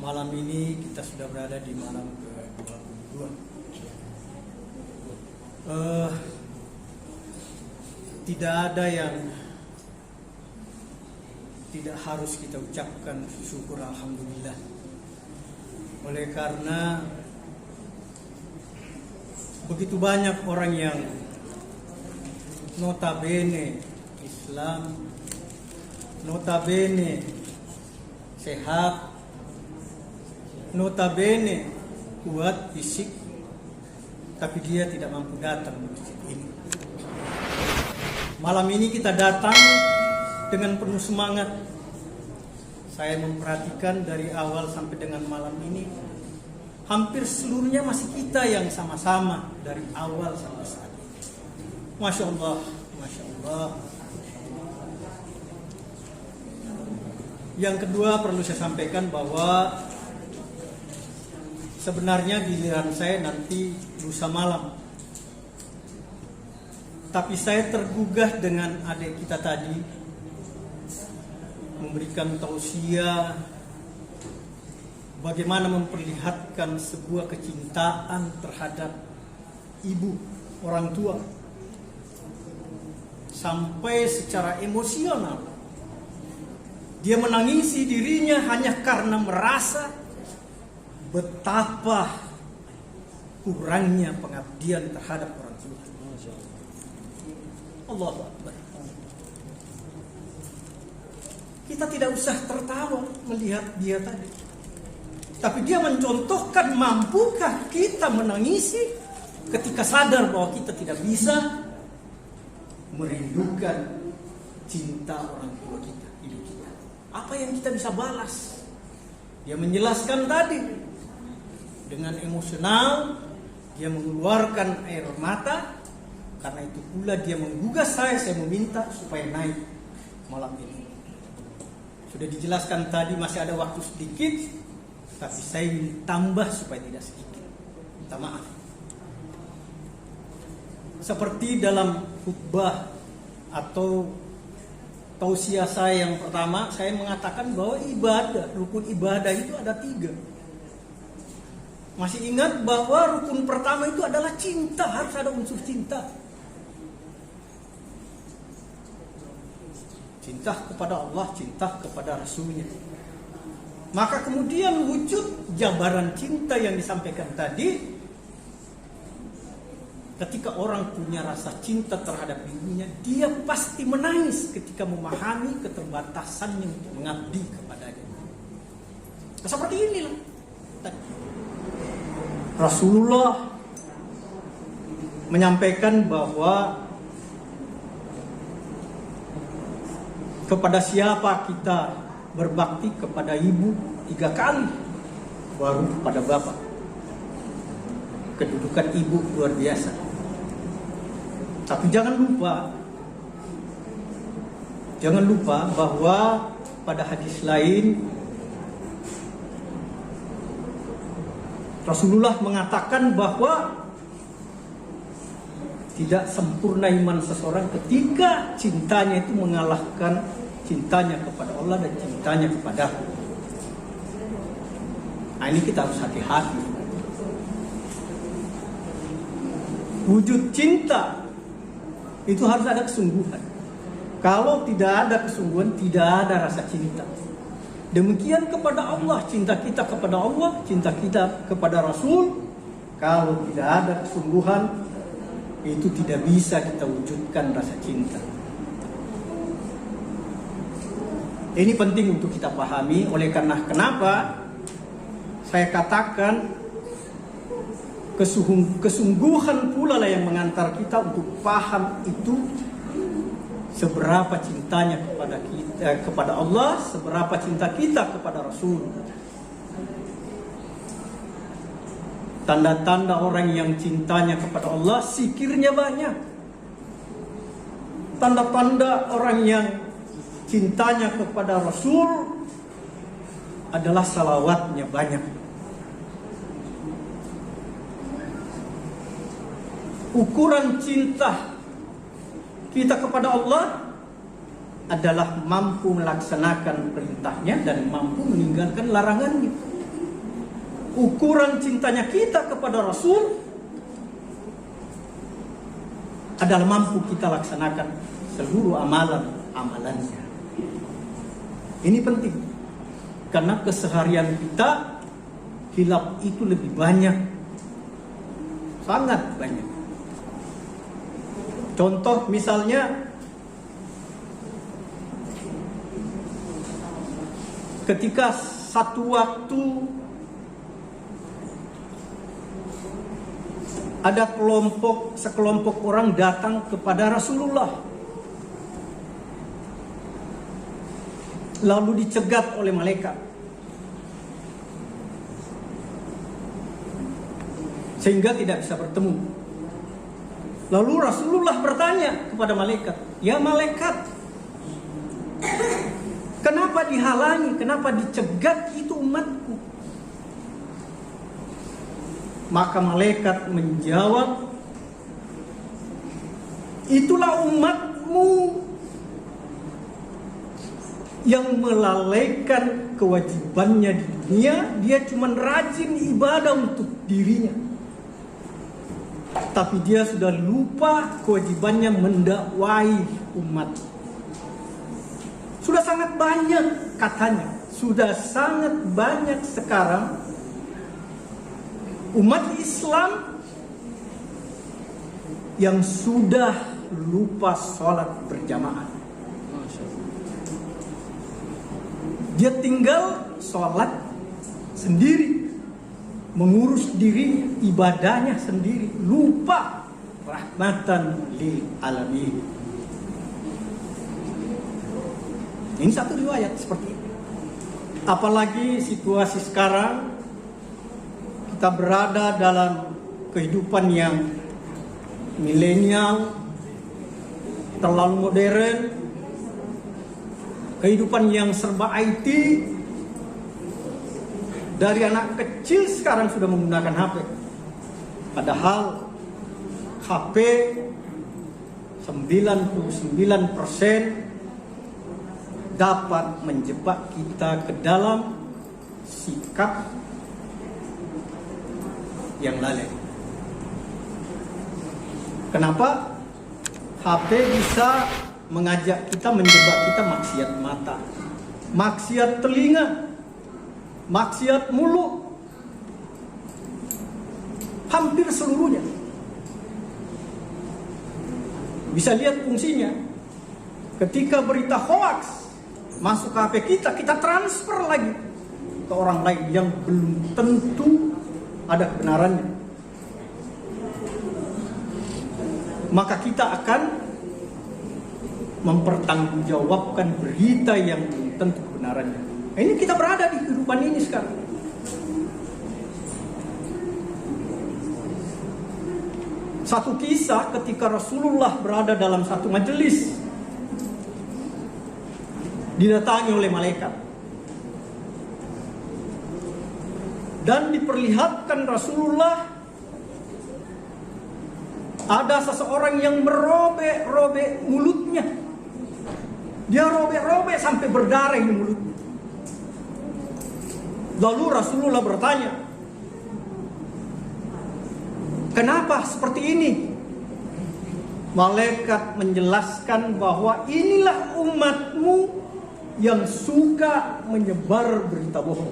Malam ini kita sudah berada di malam ke-22. Tidak ada yang tidak harus kita ucapkan syukur alhamdulillah. Oleh karena begitu banyak orang yang notabene Islam, notabene sehat, notabene kuat fisik, tapi dia tidak mampu datang ke masjid ini. Malam ini kita datang dengan penuh semangat. Saya memperhatikan dari awal sampai dengan malam ini, hampir seluruhnya masih kita yang sama-sama dari awal sampai saat ini. Masya Allah, Masya Allah. Yang kedua perlu saya sampaikan bahwa sebenarnya giliran saya nanti lusa malam. Tapi saya tergugah dengan adik kita tadi memberikan tausiah bagaimana memperlihatkan sebuah kecintaan terhadap ibu, orang tua, sampai secara emosional dia menangisi dirinya hanya karena merasa betapa kurangnya pengabdian terhadap orang tua. Allahu Akbar. Kita tidak usah tertawa melihat dia tadi, tapi dia mencontohkan mampukah kita menangisi ketika sadar bahwa kita tidak bisa merindukan cinta orang tua kita, ibu kita. Apa yang kita bisa balas? Dia menjelaskan tadi dengan emosional, dia mengeluarkan air mata. Karena itu pula dia menggugah saya meminta supaya naik malam ini. Sudah dijelaskan tadi masih ada waktu sedikit, tapi saya ingin tambah supaya tidak sedikit. Minta maaf. Seperti dalam khutbah atau tausiah saya yang pertama, saya mengatakan bahwa ibadah, rukun ibadah itu ada 3. Masih ingat bahwa rukun pertama itu adalah cinta, harus ada unsur cinta. Cinta kepada Allah, cinta kepada Rasulnya. Maka kemudian wujud jabaran cinta yang disampaikan tadi, ketika orang punya rasa cinta terhadap ibunya, dia pasti menangis ketika memahami keterbatasannya untuk mengabdi kepadanya. Seperti inilah Rasulullah menyampaikan bahwa kepada siapa kita berbakti, kepada ibu 3 kali, baru kepada bapak. Kedudukan ibu luar biasa. Tapi jangan lupa bahwa pada hadis lain Rasulullah mengatakan bahwa tidak sempurna iman seseorang ketika cintanya itu mengalahkan cintanya kepada Allah dan cintanya kepada aku. Nah, ini kita harus hati-hati. Wujud cinta itu harus ada kesungguhan. Kalau tidak ada kesungguhan, tidak ada rasa cinta. Demikian kepada Allah, cinta kita kepada Allah, cinta kita kepada Rasul. Kalau tidak ada kesungguhan, itu tidak bisa kita wujudkan rasa cinta. Ini penting untuk kita pahami. Oleh karena kenapa saya katakan kesungguhan pula lah yang mengantar kita untuk paham itu seberapa cintanya kepada kita, kepada Allah, seberapa cinta kita kepada Rasul. Tanda-tanda orang yang cintanya kepada Allah, zikirnya banyak. Tanda-tanda orang yang cintanya kepada Rasul adalah salawatnya banyak. Ukuran cinta kita kepada Allah adalah mampu melaksanakan perintahnya dan mampu meninggalkan larangannya. ukuran cintanya kita kepada Rasul adalah mampu kita laksanakan seluruh amalan-amalannya. Ini penting, karena keseharian kita hilaf itu lebih banyak, sangat banyak. Contoh misalnya, ketika satu waktu ada sekelompok orang datang kepada Rasulullah, lalu dicegat oleh malaikat, sehingga tidak bisa bertemu. Lalu Rasulullah bertanya kepada malaikat, "Ya malaikat, kenapa dihalangi, kenapa dicegat itu umatku?" Maka malaikat menjawab, "Itulah umatmu yang melalaikan kewajibannya di dunia. Dia cuma rajin ibadah untuk dirinya, tapi dia sudah lupa kewajibannya mendakwai umat." Sudah sangat banyak, katanya, sudah sangat banyak sekarang umat Islam yang sudah lupa sholat berjamaah. Dia tinggal sholat sendiri, mengurus diri, ibadahnya sendiri, lupa rahmatan lil alamin. Ini satu riwayat seperti itu. Apalagi situasi sekarang, kita berada dalam kehidupan yang milenial, terlalu modern, kehidupan yang serba IT. Dari anak kecil sekarang sudah menggunakan HP. Padahal HP 99% dapat menjebak kita ke dalam sikap yang lalai. Kenapa? HP bisa mengajak kita, menjebak kita maksiat mata, maksiat telinga, maksiat mulut, hampir seluruhnya. Bisa lihat fungsinya. Ketika berita hoaks masuk ke HP kita, kita transfer lagi ke orang lain yang belum tentu ada kebenarannya. Maka kita akan mempertanggungjawabkan berita yang belum tentu kebenarannya. Nah, ini kita berada di kehidupan ini sekarang. Satu kisah ketika Rasulullah berada dalam satu majelis, didatangi oleh malaikat dan diperlihatkan Rasulullah ada seseorang yang merobek-robek mulutnya. Dia robek-robek sampai berdarah di mulutnya. Lalu Rasulullah bertanya, "Kenapa seperti ini?" Malaikat menjelaskan bahwa inilah umatmu yang suka menyebar berita bohong,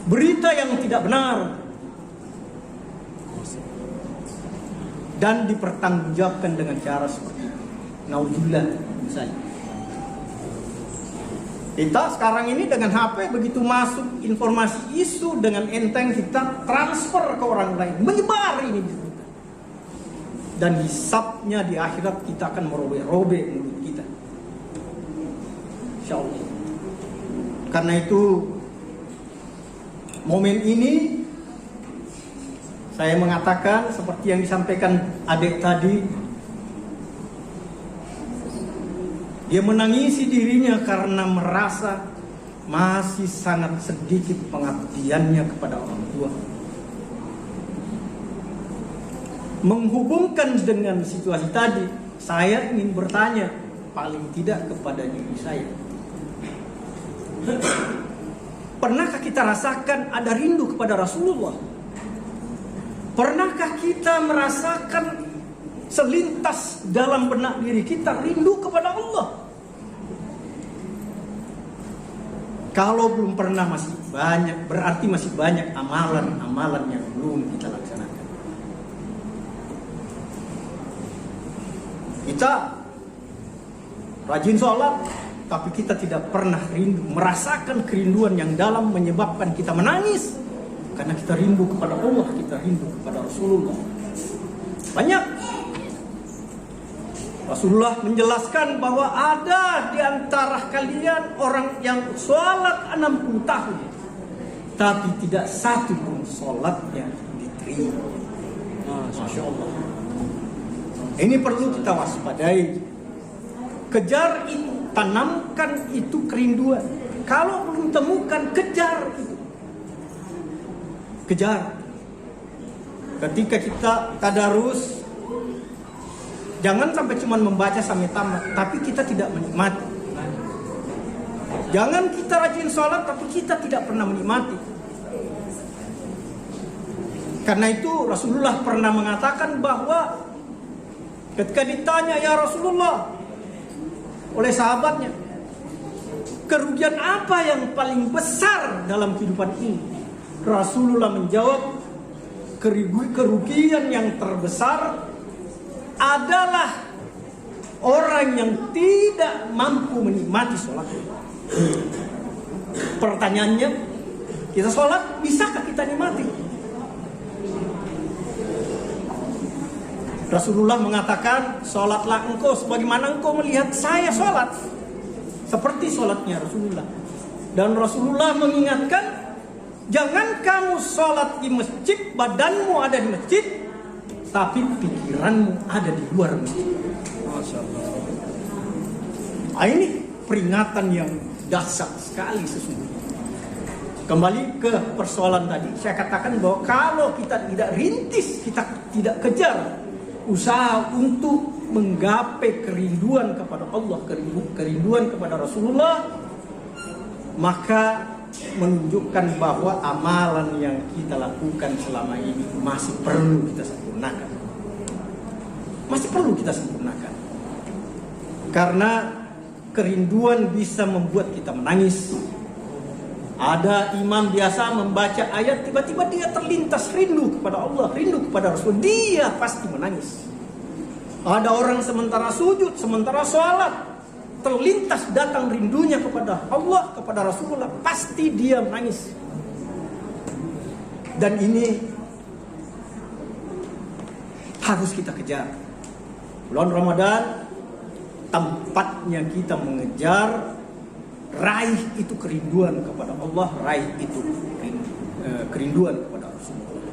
berita yang tidak benar, dan dipertanggungjawabkan dengan cara seperti itu. Naudzubillah misalnya. Kita sekarang ini dengan HP, begitu masuk informasi isu dengan enteng kita transfer ke orang lain, menyebar ini. Dan hisabnya di akhirat kita akan merobek-robek mulut kita. Insya Allah. Karena itu momen ini saya mengatakan seperti yang disampaikan adik tadi, dia menangisi dirinya karena merasa masih sangat sedikit pengabdiannya kepada orang tua. Menghubungkan dengan situasi tadi, saya ingin bertanya paling tidak kepada diri saya, pernahkah kita kita rasakan ada rindu kepada Rasulullah? Pernahkah kita merasakan selintas dalam benak diri kita rindu kepada Allah? Kalau belum pernah masih banyak, berarti masih banyak amalan-amalan yang belum kita laksanakan. Kita rajin sholat, tapi kita tidak pernah rindu, merasakan kerinduan yang dalam menyebabkan kita menangis. Karena kita rindu kepada Allah, kita rindu kepada Rasulullah. Banyak. Rasulullah menjelaskan bahwa ada di antara kalian orang yang sholat 60 tahun, tapi tidak satu pun sholatnya diterima. Masya Allah. Ini perlu kita waspadai. Kejar itu, tanamkan itu kerinduan. Kalau belum temukan, kejar itu. Kejar. Ketika kita tadarus, jangan sampai cuma membaca sampai tamat, tapi kita tidak menikmati. Jangan kita rajin sholat, tapi kita tidak pernah menikmati. Karena itu Rasulullah pernah mengatakan bahwa ketika ditanya, ya Rasulullah, oleh sahabatnya, kerugian apa yang paling besar dalam kehidupan ini? Rasulullah menjawab, kerugian yang terbesar adalah orang yang tidak mampu menikmati sholat. Pertanyaannya, kita sholat, bisakah kita nikmati? Rasulullah mengatakan, sholatlah engkau sebagaimana engkau melihat saya sholat. Seperti sholatnya Rasulullah. Dan Rasulullah mengingatkan, jangan kamu sholat di masjid, badanmu ada di masjid, tapi pikiranmu ada di luar masjid. Masya Allah. Ini peringatan yang dahsyat sekali sesungguhnya. Kembali ke persoalan tadi, saya katakan bahwa kalau kita tidak rintis, kita tidak kejar usaha untuk menggapai kerinduan kepada Allah, kerinduan kepada Rasulullah, maka menunjukkan bahwa amalan yang kita lakukan selama ini masih perlu kita sempurnakan. Masih perlu kita sempurnakan. Karena kerinduan bisa membuat kita menangis. Ada imam biasa membaca ayat, tiba-tiba dia terlintas rindu kepada Allah, rindu kepada Rasul, dia pasti menangis. Ada orang sementara sujud, sementara sholat, terlintas datang rindunya kepada Allah, kepada Rasulullah, pasti dia menangis. Dan ini harus kita kejar. Bulan Ramadan tempatnya kita mengejar, raih itu kerinduan kepada Allah, raih itu kerinduan kepada Rasulullah.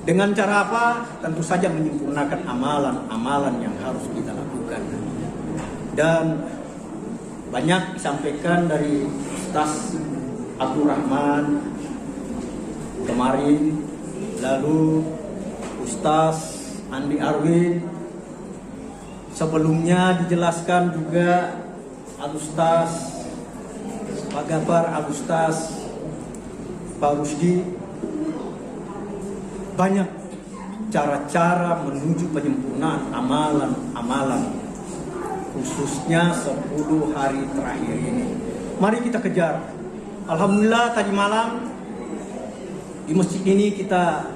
Dengan cara apa? Tentu saja menyempurnakan amalan-amalan yang harus kita lakukan. Dan banyak disampaikan dari Ustaz Abdurrahman kemarin, lalu Ustaz Andi Arwin, sebelumnya dijelaskan juga Al-Ustaz Pak Gafar, Al-Ustaz Pak Rusdi. Banyak cara-cara menuju penyempurnaan amalan-amalan, khususnya 10 hari terakhir ini. Mari kita kejar. Alhamdulillah tadi malam di masjid ini kita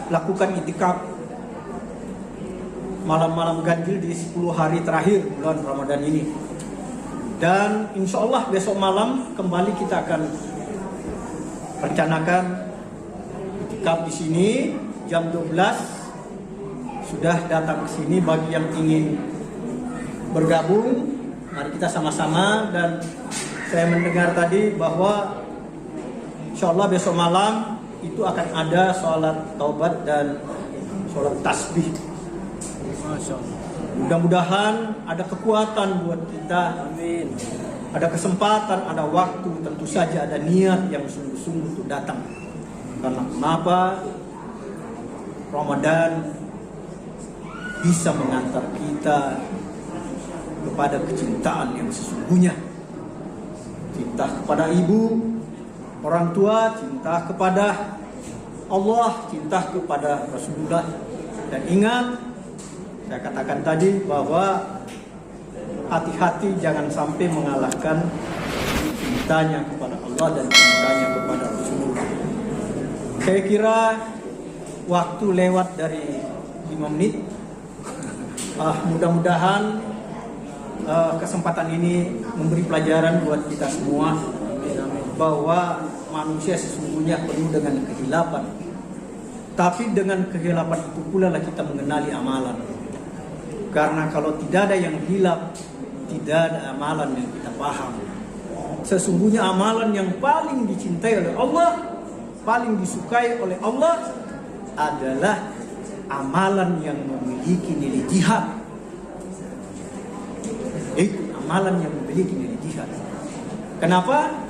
lakukan itikaf malam-malam ganjil di 10 hari terakhir bulan Ramadan ini. Dan insya Allah besok malam kembali kita akan rencanakan itikaf di sini jam 12. Sudah datang ke sini bagi yang ingin bergabung, mari kita sama-sama. Dan saya mendengar tadi bahwa insya Allah besok malam itu akan ada sholat taubat dan sholat tasbih. Mudah-mudahan ada kekuatan buat kita. Amin. Ada kesempatan, ada waktu, tentu saja ada niat yang sungguh-sungguh untuk datang. Karena kenapa? Ramadan bisa mengantar kita kepada kecintaan yang sesungguhnya. Cinta kepada ibu, orang tua, cinta kepada Allah, cinta kepada Rasulullah. Dan ingat, saya katakan tadi bahwa hati-hati jangan sampai mengalahkan cintanya kepada Allah dan cintanya kepada Rasulullah. Saya kira waktu lewat dari 5 menit. Mudah-mudahan kesempatan ini memberi pelajaran buat kita semua bahwa manusia sesungguhnya penuh dengan kehilapan. Tapi dengan kehilapan itu pula lah kita mengenali amalan. Karena kalau tidak ada yang hilap, tidak ada amalan yang kita paham. Sesungguhnya amalan yang paling dicintai oleh Allah, paling disukai oleh Allah adalah amalan yang memiliki nilai jihad. Itu amalan yang memiliki nilai jihad. Kenapa?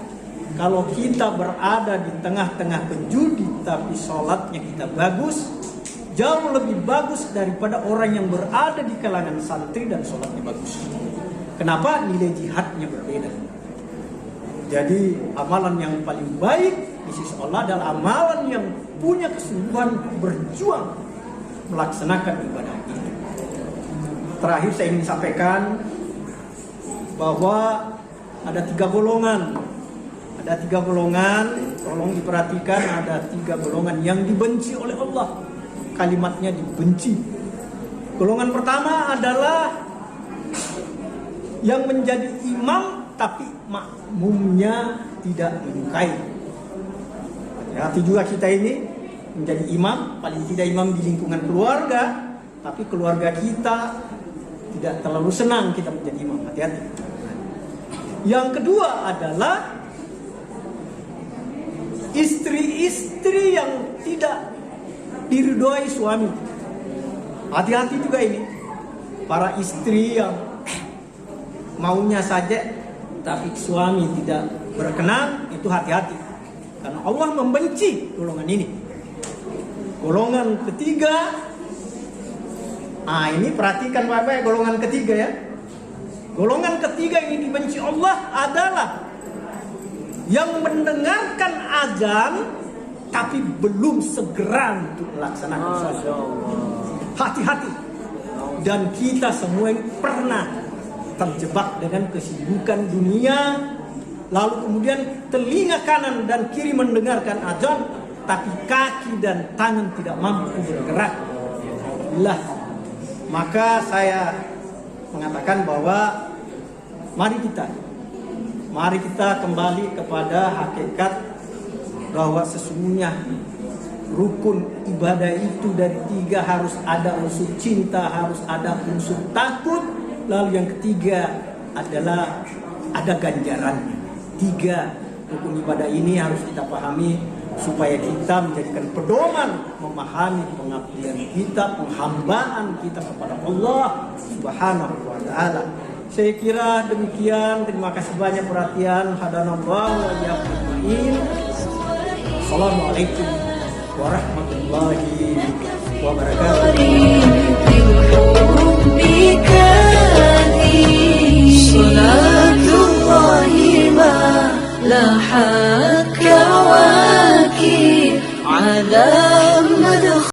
Kalau kita berada di tengah-tengah penjudi tapi sholatnya kita bagus, jauh lebih bagus daripada orang yang berada di kalangan santri dan sholatnya bagus. Kenapa? Nilai jihadnya berbeda. Jadi amalan yang paling baik di sisi Allah adalah amalan yang punya kesungguhan berjuang melaksanakan ibadah itu. Terakhir saya ingin sampaikan bahwa ada 3 golongan. Ada 3 golongan, tolong diperhatikan, ada 3 golongan yang dibenci oleh Allah. Kalimatnya dibenci. Golongan pertama adalah yang menjadi imam tapi makmumnya tidak menyukai. Hati juga kita ini menjadi imam, paling tidak imam di lingkungan keluarga, tapi keluarga kita tidak terlalu senang kita menjadi imam. Hati-hati. Yang kedua adalah istri-istri yang tidak diridhoi suami. Hati-hati juga ini. Para istri yang maunya saja tapi suami tidak berkenan, itu hati-hati. Karena Allah membenci golongan ini. Golongan ketiga, ini perhatikan Bapak, golongan ketiga ya. Golongan ketiga yang dibenci Allah adalah yang mendengarkan azan tapi belum segera untuk melaksanakan salat. Hati-hati. Dan kita semua pernah terjebak dengan kesibukan dunia, lalu kemudian telinga kanan dan kiri mendengarkan azan, tapi kaki dan tangan tidak mampu bergerak. Maka saya mengatakan bahwa mari kita kembali kepada hakikat bahwa sesungguhnya rukun ibadah itu dari 3 harus ada unsur cinta, harus ada unsur takut, lalu yang ketiga adalah ada ganjarannya. 3 rukun ibadah ini harus kita pahami supaya kita menjadikan pedoman memahami pengabdian kita, penghambaan kita kepada Allah Subhanahu wa taala. Saya kira demikian. Terima kasih banyak perhatian. Hadanallahu wa iyyakum ajmain. Assalamualaikum warahmatullahi wabarakatuh. Salatullahi ma lahat kawakib ala